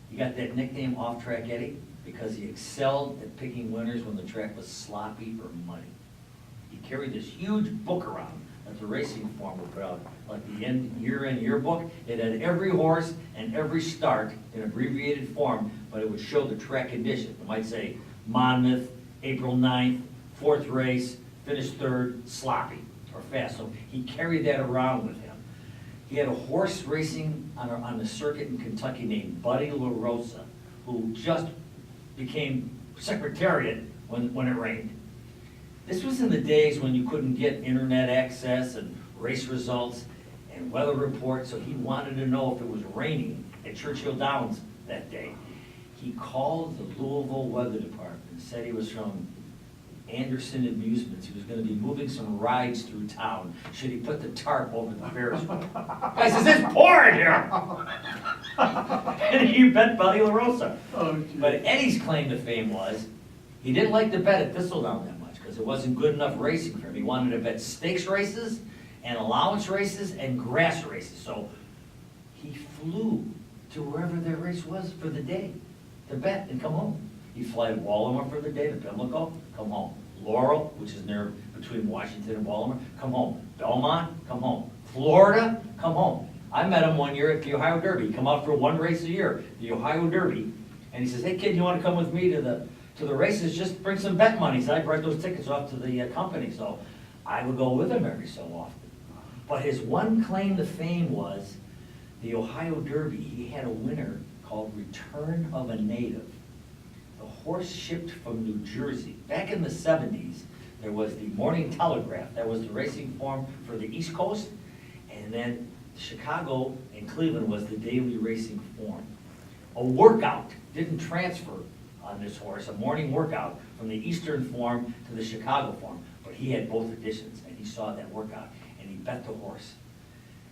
He got that nickname Off-Track Eddie because he excelled at picking winners when the track was sloppy or muddy. He carried this huge book around that the racing form would put out, like the year-end yearbook. It had every horse and every start in abbreviated form, but it would show the track condition. It might say Monmouth, April 9th, 4th race, finished 3rd, sloppy or fast. So he carried that around with him. He had a horse racing on the circuit in Kentucky named Buddy LaRosa, who just became secretariat when it rained. This was in the days when you couldn't get internet access and race results and weather reports, so he wanted to know if it was raining at Churchill Downs that day. He called the Louisville Weather Department and said he was from Anderson Amusements. He was going to be moving some rides through town. Should he put the tarp over the Ferris wheel? Guy says, it's pouring here! And he bet Buddy LaRosa. Oh, gee. But Eddie's claim to fame was, he didn't like to bet at Thistledown that much because it wasn't good enough racing for him. He wanted to bet stakes races and allowance races and grass races. So he flew to wherever their race was for the day to bet and come home. He'd fly to Walmer for the day, to Pimlico, come home. Laurel, which is near between Washington and Walmer, come home. Belmont, come home. Florida, come home. I met him one year at the Ohio Derby. He come out for one race a year, the Ohio Derby, and he says, hey kid, you want to come with me to the races? Just bring some bet money. So I brought those tickets off to the company, so I would go with him every so often. But his one claim to fame was the Ohio Derby. He had a winner called Return of a Native. The horse shipped from New Jersey. Back in the 70s, there was the Morning Telegraph. That was the racing form for the East Coast. And then Chicago and Cleveland was the daily racing form. A workout didn't transfer on this horse, a morning workout from the Eastern form to the Chicago form. But he had both editions, and he saw that workout, and he bet the horse.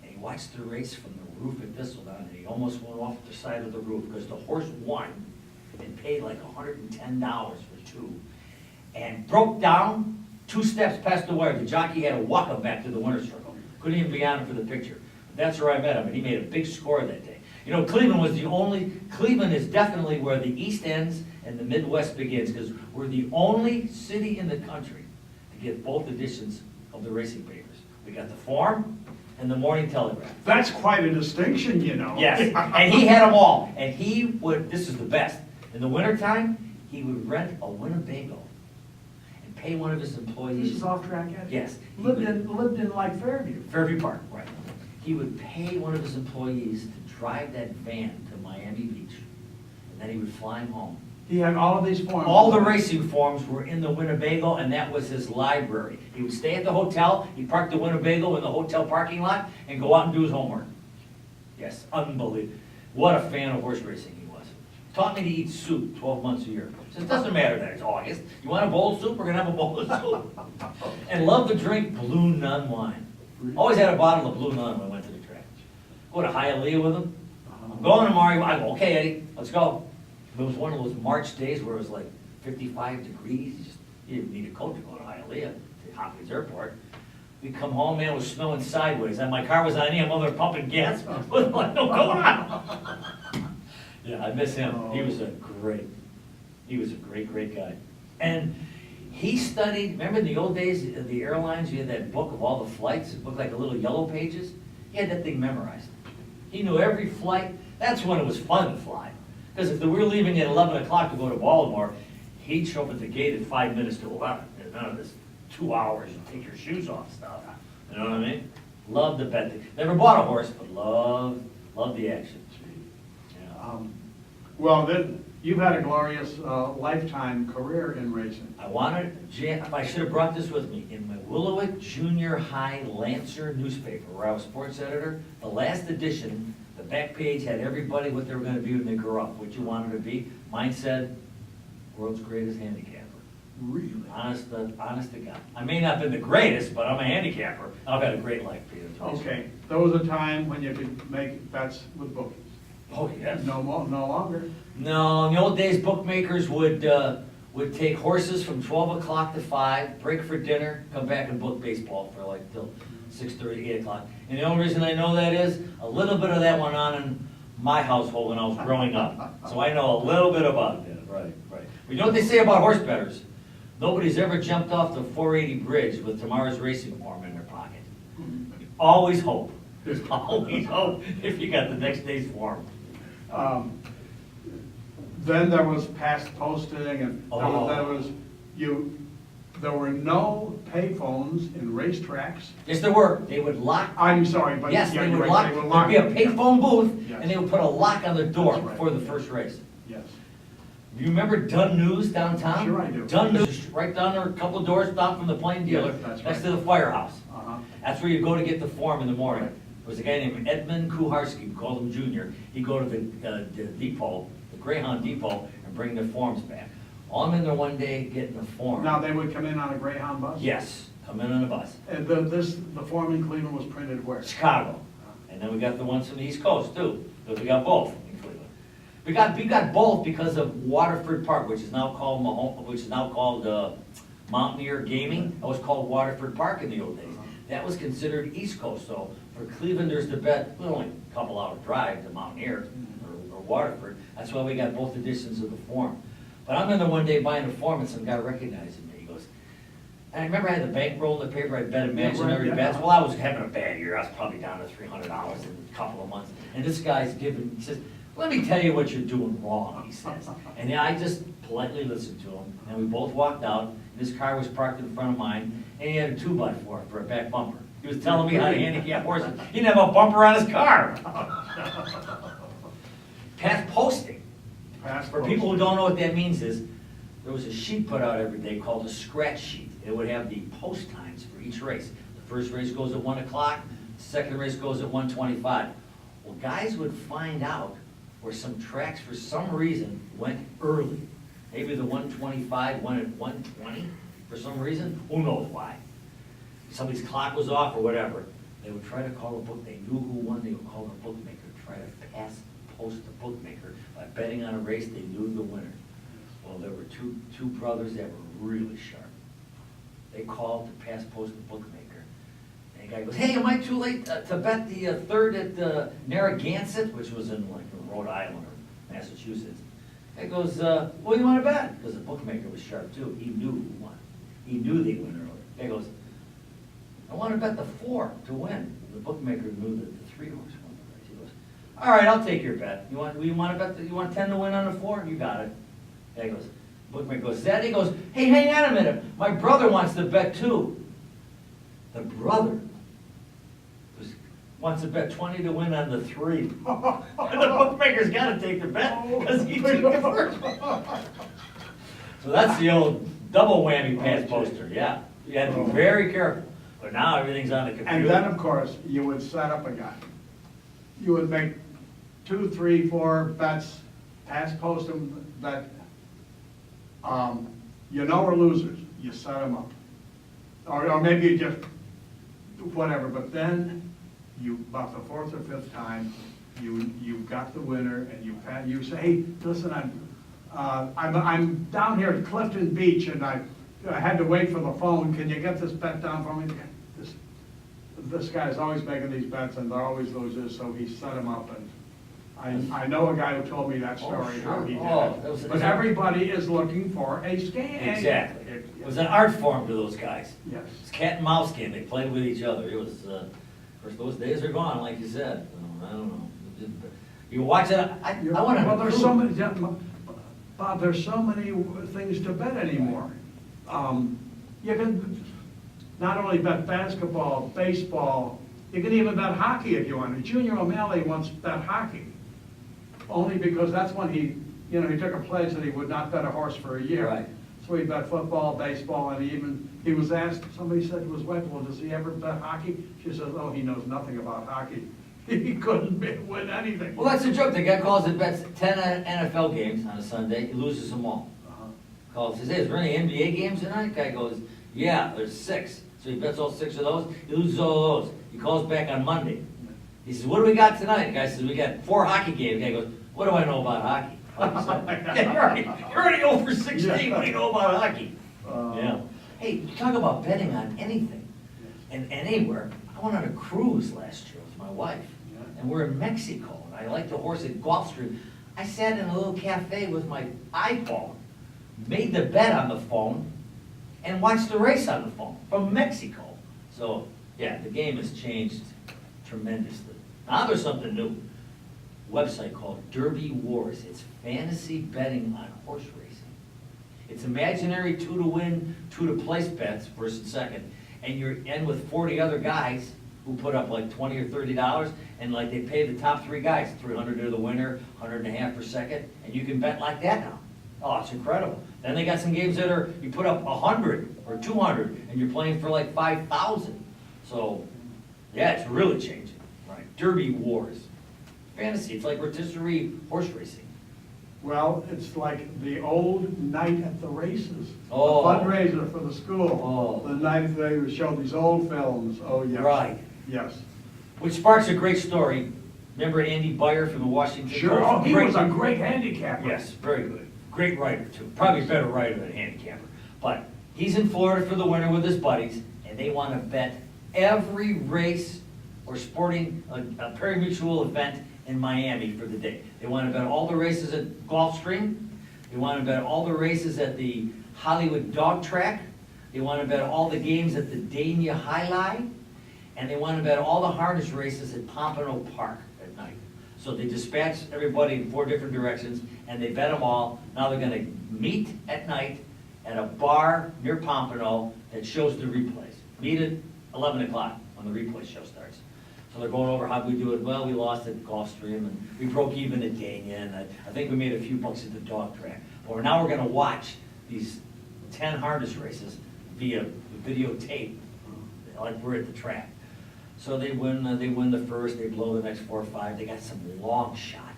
And he watched the race from the roof at Thistledown, and he almost went off the side of the roof because the horse won and paid like $110 for 2, and broke down 2 steps past the wire. The jockey had to walk him back to the winner's circle. Couldn't even be on him for the picture. That's where I met him, and he made a big score that day. You know, Cleveland is definitely where the East ends and the Midwest begins, because we're the only city in the country to get both editions of the racing papers. We got the Form and the Morning Telegraph. That's quite a distinction, you know. Yes, and he had them all, and he would, this is the best, in the wintertime, he would rent a Winnebago and pay one of his employees. This is off-track Eddie. Yes. Lived in like Fairview. Fairview Park, right. He would pay one of his employees to drive that van to Miami Beach, and then he would fly him home. He had all of these forms. All the racing forms were in the Winnebago, and that was his library. He would stay at the hotel, he'd park the Winnebago in the hotel parking lot, and go out and do his homework. Yes, unbelievable. What a fan of horse racing he was. Taught me to eat soup 12 months a year. Says, it doesn't matter that it's August. You want a bowl of soup? We're gonna have a bowl of soup. And loved to drink Blue Nun wine. Always had a bottle of Blue Nun when I went to the track. Go to Hialeah with him. I'm going tomorrow. I go, okay, Eddie, let's go. It was one of those March days where it was like 55 degrees. You didn't need a coat to go to Hialeah, to Hopkins Airport. We come home, man, it was snowing sideways, and my car was on E, I'm over there pumping gas. What the hell going on? Yeah, I miss him. He was a great guy. And he studied, remember in the old days, the airlines, you had that book of all the flights, it looked like a little yellow pages? He had that thing memorized. He knew every flight. That's when it was fun to fly. Because if we were leaving at 11 o'clock to go to Baltimore, he'd show up at the gate at 5 minutes to 11. There's none of this 2 hours and take your shoes off stuff. You know what I mean? Loved the bet. Never bought a horse, but loved the action. Yeah. Well, then, you've had a glorious lifetime career in racing. I should have brought this with me. In my Willowick Junior High Lancer newspaper, where I was sports editor, the last edition, the back page had everybody what they were going to be when they grew up, what you wanted to be. Mine said, world's greatest handicapper. Really? Honest to God. I may not have been the greatest, but I'm a handicapper. I've had a great life, Peter. Okay, there was a time when you could make bets with bookies. Oh, yes. No longer. No, in the old days, bookmakers would take horses from 12 o'clock to 5, break for dinner, come back and book baseball for like till 6:30, 8 o'clock. And the only reason I know that is, a little bit of that went on in my household when I was growing up. So I know a little bit about that, right. But you know what they say about horse bettors? Nobody's ever jumped off the 480 bridge with tomorrow's racing form in their pocket. Always hope. There's always hope if you got the next day's form. Then there was past posting and there were no payphones in racetracks. Yes, there were. They would lock. I'm sorry, but. Yes, yeah, they you're would right, lock. There'd be a payphone booth, Yes. and they would put a lock on the door That's right. before the first race. Yes. Do you remember Dunn News downtown? Sure I do. Dunn News, right down there, a couple doors down from the plain dealer, Yes, that's next right. to the firehouse. Uh-huh. That's where you go to get the form in the morning. Right. There was a guy named Edmund Kuharski, we called him Junior. He'd go to the depot, the Greyhound depot, and bring the forms back. Well, I'm in there one day getting the form. Now, they would come in on a Greyhound bus? Yes, come in on a bus. And the form in Cleveland was printed where? Chicago. And then we got the ones from the East Coast too, because we got both in Cleveland. We got both because of Waterford Park, which is now called Mountaineer Gaming. That was called Waterford Park in the old days. That was considered East Coast, so for Clevelanders to bet, well, only a couple hour drive to Mountaineer or Waterford. That's why we got both editions of the form. But I'm in there one day buying a form and some guy recognizes me. He goes, and I remember I had the bankroll in the paper, I bet imaginary Yeah, right, yeah. bets. Well, I was having a bad year. I was probably down to $300 in a couple of months. And this guy's he says, let me tell you what you're doing wrong, he says. And yeah, I just politely listened to him. And we both walked out. And his car was parked in front of mine. And he had a 2x4 for a back bumper. He was telling me how to handicap horses. He didn't have a bumper on his car. Past posting. For people who don't know what that means is, there was a sheet put out every day called a scratch sheet. It would have the post times for each race. The first race goes at 1 o'clock, the second race goes at 1:25. Well, guys would find out where some tracks, for some reason, went early. Maybe the 1:25 went at 1:20 for some reason. Who knows why? Somebody's clock was off or whatever. They would try to call a book. They knew who won. They would call the bookmaker, try to post the bookmaker. By betting on a race, they knew the winner. Well, there were two brothers that were really sharp. They called to pass post the bookmaker. And the guy goes, hey, am I too late to bet the third at Narragansett, which was in like Rhode Island or Massachusetts? He goes, what do you want to bet? Because the bookmaker was sharp too. He knew who won. He knew they win early. He goes, I want to bet the 4 to win. The bookmaker knew that the 3 horse won the race. He goes, all right, I'll take your bet. You want to bet? You want 10 to win on the 4? You got it. And he goes, bookmaker goes, that? He goes, hey, hang on a minute. My brother wants to bet too. The brother wants to bet 20 to win on the 3. And the bookmaker's got to take the bet because he took the first one. So that's the old double whammy pass poster. Yeah, you had to be very careful. But now everything's on the computer. And then, of course, you would set up a guy. You would make 2, 3, 4 bets, pass post them that you know are losers. You set them up. Or maybe you just, whatever, but then about the 4th or 5th time, you got the winner and you say, hey, listen, I'm down here at Clifton Beach and I had to wait for the phone. Can you get this bet down for me? This guy's always making these bets and they're always losers, so he set them up. And I know a guy who told me that story, how he did it. But everybody is looking for a scam. Exactly. It was an art form to those guys. Yes. It's cat and mouse game. They played with each other. It was, of course, those days are gone, like you said. I don't know. You watch it. I want to. Well, there's so many, Bob, there's so many things to bet anymore. You can not only bet basketball, baseball, you can even bet hockey if you want to. Junior O'Malley once bet hockey, only because that's when he took a pledge that he would not bet a horse for a year. Right. So he bet football, baseball, and he was asked, somebody said to his wife, well, does he ever bet hockey? She says, oh, he knows nothing about hockey. He couldn't win anything. Well, that's a joke. The guy calls it bets 10 NFL games on a Sunday. He loses them all. Calls, says, hey, is there any NBA games tonight? Guy goes, yeah, there's 6. So he bets all 6 of those, he loses all those. He calls back on Monday. He says, what do we got tonight? The guy says, we got 4 hockey games. The guy goes, what do I know about hockey? Yeah, you're already over 16, what do you know about hockey? Yeah. Hey, talk about betting on anything and anywhere. I went on a cruise last year with my wife, and we're in Mexico, and I like the horse at Gulfstream. I sat in a little cafe with my iPhone, made the bet on the phone, and watched the race on the phone from Mexico. So, yeah, the game has changed tremendously. Now there's something new. Website called Derby Wars. It's fantasy betting on horse racing. It's imaginary 2 to win, 2 to place bets, first and second, and you're in with 40 other guys who put up like $20 or $30, and like they pay the top 3 guys, $300 to the winner, $100.50 per second, and you can bet like that now. Oh, it's incredible. Then they got some games that are, you put up 100 or 200, and you're playing for like 5,000. So, yeah, it's really changing. Right. Derby Wars. Fantasy, it's like rotisserie horse racing. Well, it's like the old night at the races. Oh. The fundraiser for the school. Oh. The night they would show these old films. Oh, yes. Right. Yes. Which sparks a great story. Remember Andy Beyer from the Washington Sure, Post? oh, he was a great handicapper. Yes, very good. Great writer, too. Probably a better writer than handicapper. But he's in Florida for the winter with his buddies, and they want to bet every race or sporting, a pari-mutuel event in Miami for the day. They want to bet all the races at Gulfstream. They want to bet all the races at the Hollywood Dog Track. They want to bet all the games at the Dania High Line. And they want to bet all the harness races at Pompano Park at night. So they dispatch everybody in 4 different directions, and they bet them all. Now they're going to meet at night at a bar near Pompano that shows the replays. Meet at 11 o'clock when the replay show starts. So they're going over how we do it. Well, we lost at Gulfstream, and we broke even at Dania, and I think we made a few bucks at the dog track. But now we're going to watch these 10 harness races via videotape, like we're at the track. So they win the first, they blow the next 4 or 5. They got some long shot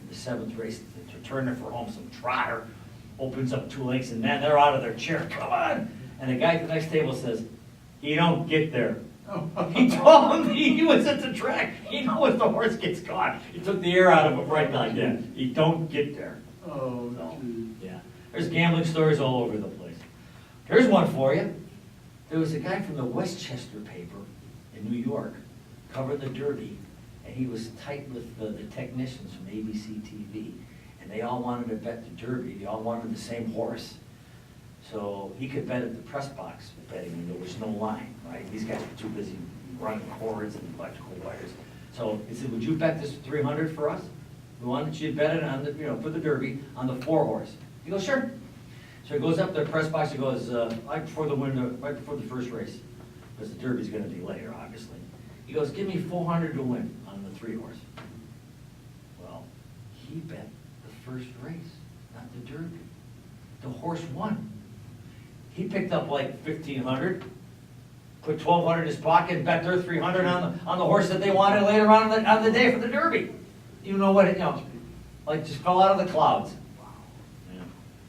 in the 7th race to turn it for home. Some trotter opens up 2 lengths, and then they're out of their chair. Come on! And the guy at the next table says, "He don't get there." He told him he was at the track. He knows the horse gets caught. He took the air out of him right like that. He don't get there. Oh, So, gee. yeah. There's gambling stories all over the place. Here's one for you. There was a guy from the Westchester paper in New York covering the Derby, and he was tight with the technicians from ABC TV, and they all wanted to bet the Derby. They all wanted the same horse. So he could bet at the press box betting, and there was no line, right? These guys were too busy running cords and electrical wires. So he said, would you bet this 300 for us? We wanted you to bet it on the, for the Derby, on the 4 horse. He goes, sure. So he goes up to the press box, he goes, right before the first race, because the Derby's gonna be later, obviously. He goes, give me 400 to win on the 3 horse. Well, he bet the first race, not the Derby. The horse won. He picked up like 1,500, put 1,200 in his pocket, and bet their 300 on the horse that they wanted later on the day for the Derby. You know what, like just fell out of the clouds. Yeah.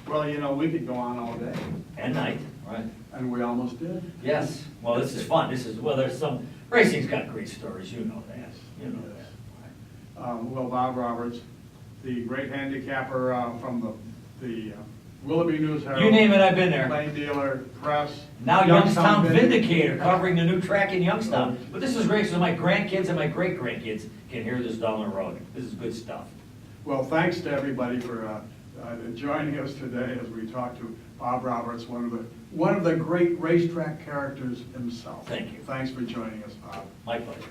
Well, we could go on all day, And night, right? and we almost did. Yes, well, this is fun. There's some, racing's got great stories, you know that. You know Yes. that. Well, Bob Roberts, the great handicapper from the Willoughby News Herald. You name it, I've been there. Plain Dealer, Press. Now Youngstown Vindicator, covering the new track in Youngstown. But this is great, so my grandkids and my great-grandkids can hear this down the road. This is good stuff. Well, thanks to everybody for joining us today as we talk to Bob Roberts, one of the great racetrack characters himself. Thank you. Thanks for joining us, Bob. My pleasure.